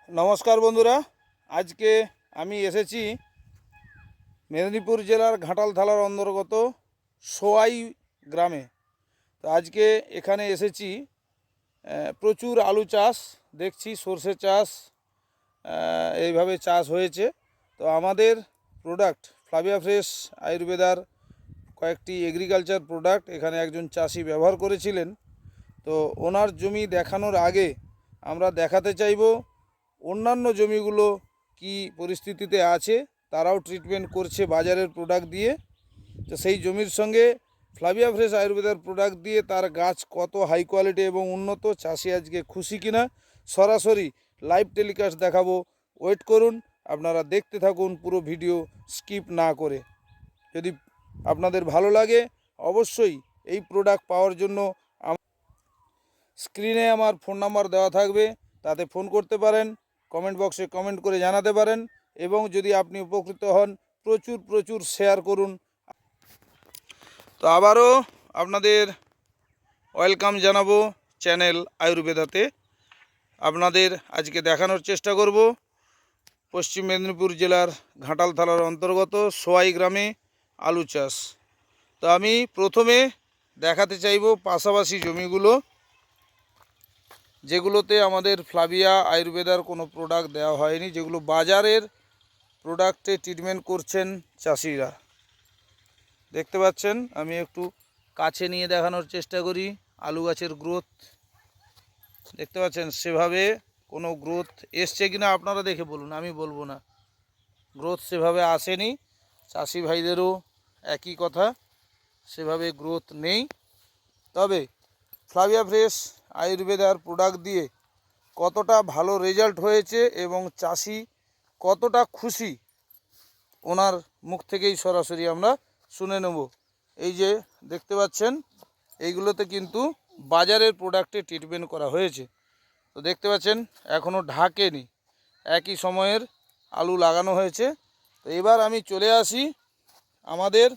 নমস্কার বন্ধুরা, আজকে আমি এসেছি মেদিনীপুর জেলার ঘাটাল থানার অন্তর্গত সোয়াই গ্রামে। তো আজকে এখানে এসেছি, প্রচুর আলু চাষ দেখছি, সর্ষে চাষ এইভাবে চাষ হয়েছে। তো আমাদের প্রোডাক্ট ফ্লাভিয়া ফ্রেশ আয়ুর্বেদার কয়েকটি এগ্রিকালচার প্রোডাক্ট এখানে একজন চাষি ব্যবহার করেছিলেন। তো ওনার জমি দেখানোর আগে আমরা দেখাতে চাইব অন্যান্য জমিগুলো কি পরিস্থিতিতে আছে, তারাও ট্রিটমেন্ট করছে বাজারের প্রোডাক্ট দিয়ে। তো সেই জমির সঙ্গে ফ্লাভিয়া ফ্রেশ আয়ুর্বেদার প্রোডাক্ট দিয়ে তার গাছ কত হাই কোয়ালিটি এবং উন্নত, চাষি আজকে খুশি কিনা সরাসরি লাইভ টেলিকাস্ট দেখাবো। ওয়েট করুন, আপনারা দেখতে থাকুন পুরো ভিডিও স্কিপ না করে। যদি আপনাদের ভালো লাগে অবশ্যই এই প্রোডাক্ট পাওয়ার জন্য স্ক্রিনে আমার ফোন নাম্বার দেওয়া থাকবে, তাতে ফোন করতে পারেন, কমেন্ট বক্সে কমেন্ট করে জানাতে পারেন, এবং যদি আপনি উপকৃত হন প্রচুর প্রচুর শেয়ার করুন। তো আবারও আপনাদের ওয়েলকাম জানাবো চ্যানেল আয়ুর্বেদাতে। আপনাদের আজকে দেখানোর চেষ্টা করব পশ্চিম মেদিনীপুর জেলার ঘাটাল থানার অন্তর্গত সোয়াই গ্রামে আলু চাষ। তো আমি প্রথমে দেখাতে চাইব পাশাপাশি জমিগুলো, যেগুলোতে আমাদের ফ্লাভিয়া আয়ুর্বেদার কোনো প্রোডাক্ট দেওয়া হয়নি, যেগুলো বাজারের প্রোডাক্টে ট্রিটমেন্ট করছেন চাষিরা। দেখতে পাচ্ছেন, আমি একটু কাছে নিয়ে দেখানোর চেষ্টা করি। আলু গাছের গ্রোথ দেখতে পাচ্ছেন, সেভাবে কোনো গ্রোথ এসছে কিনা আপনারা দেখে বলুন, আমি বলবো না। গ্রোথ সেভাবে আসেনি, চাষি ভাইদেরও একই কথা, সেভাবে গ্রোথ নেই। তবে ফ্লাভিয়া ফ্রেশ আয়ুর্বেদার প্রোডাক্ট দিয়ে কতটা ভালো রেজাল্ট হয়েছে এবং চাষি কতটা খুশি ওনার মুখ থেকেই সরাসরি আমরা শুনে নেব। এই যে দেখতে পাচ্ছেন, এইগুলোতে কিন্তু বাজারের প্রোডাক্টে ট্রিটমেন্ট করা হয়েছে। তো দেখতে পাচ্ছেন এখনও ঢাকেনি, একই সময়ের আলু লাগানো হয়েছে। তো এবার আমি চলে আসি আমাদের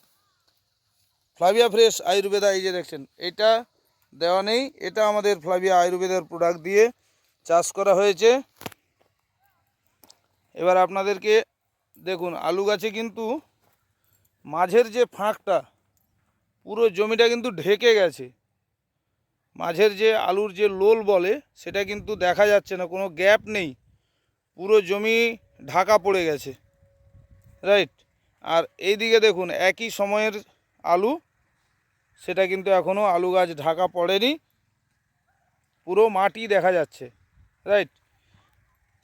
ফ্লাভিয়া ফ্রেশ আয়ুর্বেদা। এই যে দেখছেন, এটা দেওয়া নেই, এটা আমাদের ফ্লাভিয়া আয়ুর্বেদার প্রোডাক্ট দিয়ে চাষ করা হয়েছে। এবার আপনাদেরকে দেখুন, আলু গাছে কিন্তু মাঝের যে ফাঁকটা, পুরো জমিটা কিন্তু ঢেকে গেছে। মাঝের যে আলুর যে লোল বলে, সেটা কিন্তু দেখা যাচ্ছে না, কোনো গ্যাপ নেই, পুরো জমি ঢাকা পড়ে গেছে, রাইট। আর এই দিকে দেখুন একই সময়ের আলু, সেটা কিন্তু এখনও আলু গাছ ঢাকা পড়েনি, পুরো মাটি দেখা যাচ্ছে, রাইট।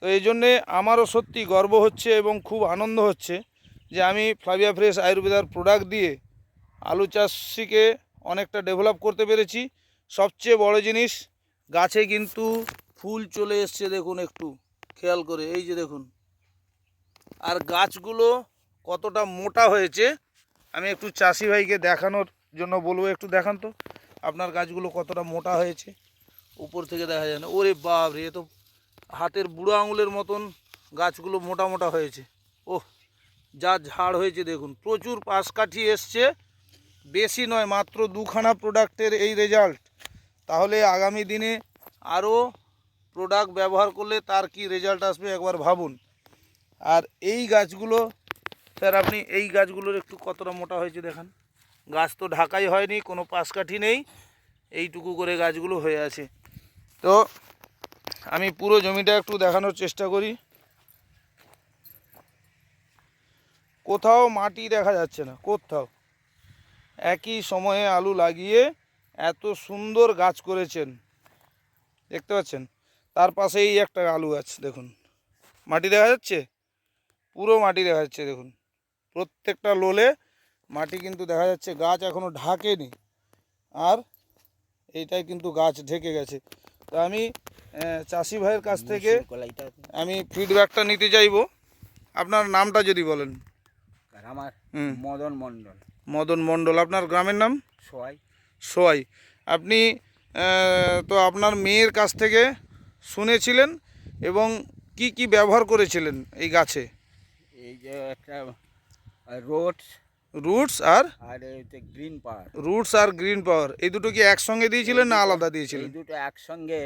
তো এই জন্যে আমারও সত্যি গর্ব হচ্ছে এবং খুব আনন্দ হচ্ছে যে আমি ফ্লাভিয়া ফ্রেশ আয়ুর্বেদার প্রোডাক্ট দিয়ে আলু চাষিকে অনেকটা ডেভেলপ করতে পেরেছি। সবচেয়ে বড় জিনিস, গাছে কিন্তু ফুল চলে এসছে, দেখুন একটু খেয়াল করে, এই যে দেখুন। আর গাছগুলো কতটা মোটা হয়েছে আমি একটু চাষি ভাইকে দেখানোর জন্য বলবো, একটু দেখান তো আপনার গাছগুলো কতটা মোটা হয়েছে। উপর থেকে দেখা যায় না, ওরে বাপ রে, এ তো হাতের বুড়ো আঙুলের মতন গাছগুলো মোটা মোটা হয়েছে। ওহ, যা ঝাড় হয়েছে দেখুন, প্রচুর পাশ কাঠি এসছে, বেশি নয়, মাত্র দুখানা প্রোডাক্টের এই রেজাল্ট। তাহলে আগামী দিনে আরও প্রোডাক্ট ব্যবহার করলে তার কি রেজাল্ট আসবে একবার ভাবুন। আর এই গাছগুলো স্যার, আপনি এই গাছগুলোর একটু কতটা মোটা হয়েছে দেখান। গাছ তো ঢাকাই হয়নি, কোনো পাশ কাঠি নেই, এইটুকু করে গাছগুলো হয়ে আছে। তো আমি পুরো জমিটা একটু দেখানোর চেষ্টা করি। কোথাও মাটি দেখা যাচ্ছে না, কোথাও। একই সময়ে আলু লাগিয়ে এত সুন্দর গাছ করেছেন, দেখতে পাচ্ছেন। তার পাশেই একটা আলু গাছ, দেখুন মাটি দেখা যাচ্ছে, পুরো মাটি দেখা যাচ্ছে, দেখুন প্রত্যেকটা লোলে মাটি কিন্তু দেখা যাচ্ছে। গাছ এখনও ঢাকেনি, আর এইটাই কিন্তু গাছ ঢেকে গেছে। তো আমি চাষি ভাইয়ের কাছ থেকে আমি ফিডব্যাকটা নিতে চাইবো। আপনার নামটা যদি বলেন। আমার মদন মণ্ডল। মদন মণ্ডল, আপনার গ্রামের নাম? সোয়াই। সোয়াই। আপনি তো আপনার মেয়ের কাছ থেকে শুনেছিলেন এবং কি কি ব্যবহার করেছিলেন এই গাছে? এই যে একটা রোডস রুটস আর গ্রিন পাওয়ার। রুটস আর গ্রিন পাওয়ার, এই দুটো কি একসঙ্গে দিয়েছিলেন না আলাদা দিয়েছিলেন? এই দুটো একসঙ্গে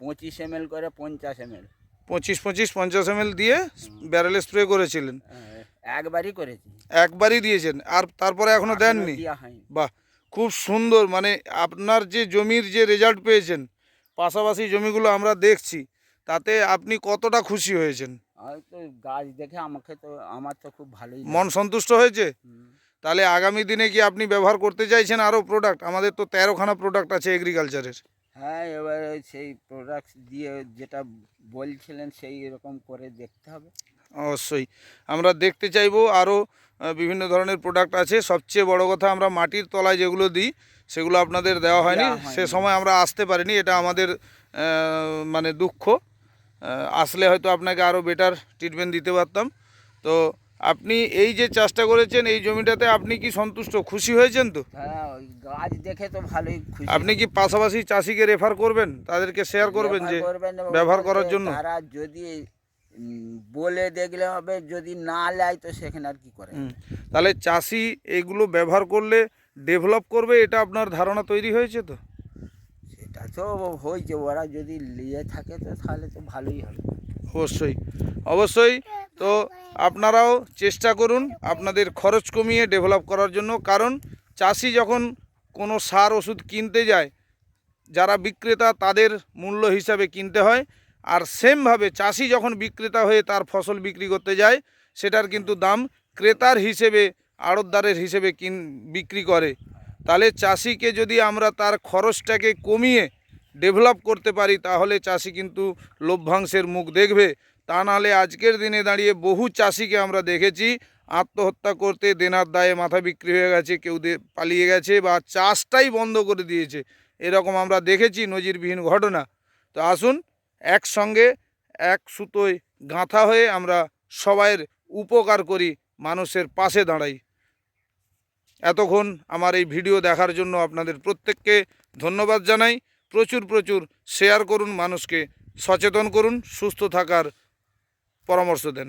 25 ml করে 50 ml। 25-25 50 ml দিয়ে ব্যারেলে স্প্রে করেছিলেন, একবারই করেছি, একবারই দিয়েছেন, আর তারপরে এখনো দেননি? দেওয়া হয়নি। বাহ, খুব সুন্দর। মানে আপনার যে জমির যে রেজাল্ট পেয়েছেন, পাশাপাশি জমিগুলো আমরা দেখছি, তাতে আপনি কতটা খুশি হয়েছেন? আর তো গাছ দেখে আমার তো খুব ভালোই মন লাগে। সন্তুষ্ট হয়েছে? হুম। তাহলে আগামী দিনে কি আপনি ব্যবহার করতে চাইছেন আরও প্রোডাক্ট? আমাদের তো 13খানা প্রোডাক্ট আছে এগ্রিকালচারের। হ্যাঁ, এবারে সেই প্রোডাক্ট দিয়ে যেটা বলছিলেন সেই রকম করে দেখতে হবে। অবশ্যই আমরা দেখতে চাইবো আরও বিভিন্ন ধরনের প্রোডাক্ট আছে। সবচেয়ে বড় কথা, আমরা মাটির তলায় যেগুলো দিই সেগুলো আপনাদের দেওয়া হয়নি, সে সময় আমরা আসতে পারিনি, এটা আমাদের মানে দুঃখ। আসলে হয়তো আপনাকে আরও বেটার ট্রিটমেন্ট দিতে পারতাম। তো আপনি এই যে চাষটা করেছেন এই জমিটাতে, আপনি কি সন্তুষ্ট, খুশি হয়েছেন তো? হ্যাঁ, ওই গাছ দেখে তো ভালোই খুশি। আপনি কি পাশাপাশি চাষিকে রেফার করবেন, তাদেরকে শেয়ার করবেন যে ব্যবহার করবেন এবং ব্যবহার করার বলতে জন্য? তারা যদি বলে দেখলে হবে, যদি না নেয় তো সেখানে আর কি করে। তাহলে চাষি এগুলো ব্যবহার করলে ডেভেলপ করবে, এটা আপনার ধারণা তৈরি হয়েছে তো? সেটা তো হয়েছে, ওরা যদি নিয়ে থাকে তো তাহলে তো ভালোই হবে। অবশ্যই, অবশ্যই। তো আপনারাও চেষ্টা করুন আপনাদের খরচ কমিয়ে ডেভেলপ করার জন্য, কারণ চাষি যখন কোনো সার ওষুধ কিনতে যায়, যারা বিক্রেতা তাদের মূল্য হিসাবে কিনতে হয়, আর সেমভাবে চাষি যখন বিক্রেতা হয়ে তার ফসল বিক্রি করতে যায়, সেটার কিন্তু দাম ক্রেতার হিসেবে, আড়তদারের হিসেবে বিক্রি করে। তাহলে চাষিকে যদি আমরা তার খরচটাকে কমিয়ে ডেভেলপ করতে পারি, তাহলে চাষি কিন্তু লভ্যাংশের মুখ দেখবে। তা নাহলে আজকের দিনে দাঁড়িয়ে বহু চাষিকে আমরা দেখেছি আত্মহত্যা করতে দেনার দায়ে মাথা বিক্রি হয়ে গেছে, কেউ পালিয়ে গেছে বা চাষটাই বন্ধ করে দিয়েছে, এরকম আমরা দেখেছি নজিরবিহীন ঘটনা। তো আসুন একসঙ্গে এক সুতোয় গাঁথা হয়ে আমরা সবাইয়ের উপকার করি, মানুষের পাশে দাঁড়াই। এতক্ষণ আমার এই ভিডিও দেখার জন্য আপনাদের প্রত্যেককে ধন্যবাদ জানাই। প্রচুর প্রচুর শেয়ার করুন, মানুষকে সচেতন করুন, সুস্থ থাকার পরামর্শ দেন।